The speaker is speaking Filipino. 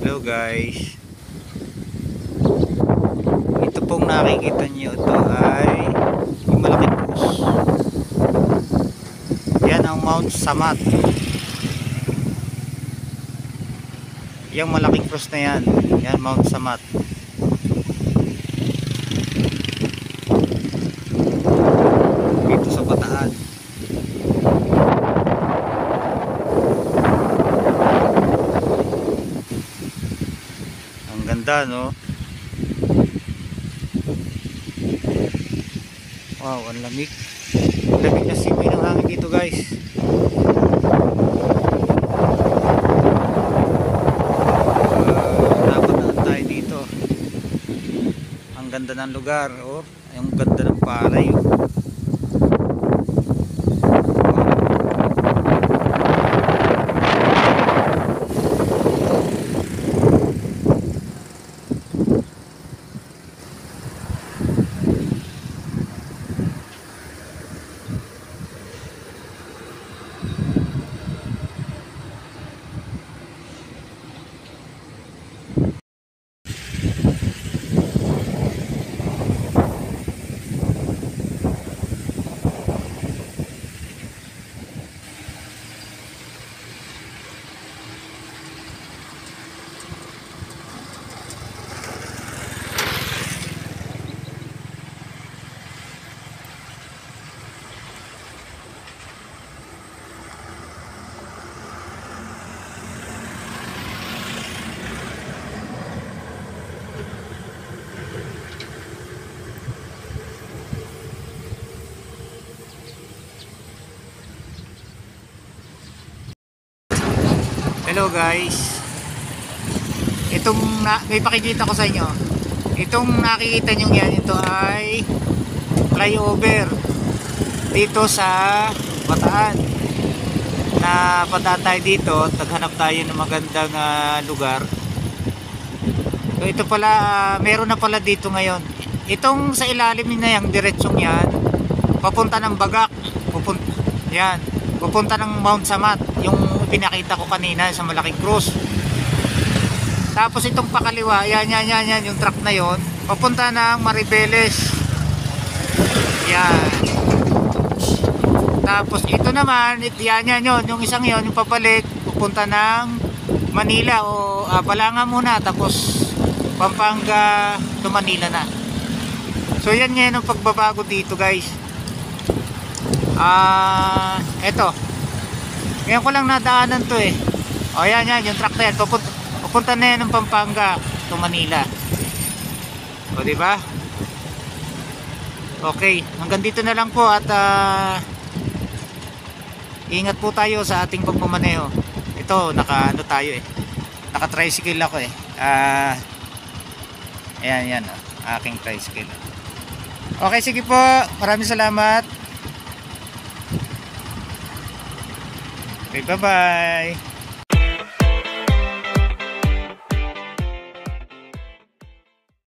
Hello guys. Ito pong nakikita niyo, ito ay yung malaking krus. Yan ang Mount Samat. Yung malaking krus na yan, yan Mount Samat. Dito sa Bataan. Ang ganda, no? Wow, ang lamig. Lamig na simoy ng hangin dito, guys. Napuntaan tayo dito. Ang ganda ng lugar, oh. Ang ganda ng palay, oh. Hello guys. May pakikita ko sa inyo. Itong nakikita nyo yan, ito ay flyover dito sa Bataan. Na punta tayo dito, naghanap tayo ng magandang lugar. So ito pala, meron na pala dito ngayon. Itong sa ilalim na yung diretsong yan, papunta ng Bagak, pupunta ng Mount Samat, yung pinakita ko kanina sa malaking krus. Tapos itong pakaliwa, yan, yung truck na yon, papunta ng Maribeles. Yan. Tapos ito naman, yan yun, yung isang yon, yung pabalik, pupunta ng Manila o Balanga muna, tapos Pampanga to Manila na. So yan ngayon ang pagbabago dito, guys. Eto. Ngayon ko lang nadaanan to eh. O yan, yung truck na yan. Pupunta na yan ng Pampanga to Manila. O diba? Okay, hanggang dito na lang po at ingat po tayo sa ating pagmamaneho. Ito, naka tricycle ako eh. Ayan, aking tricycle. Okay, sige po. Maraming salamat. Okay, bye-bye.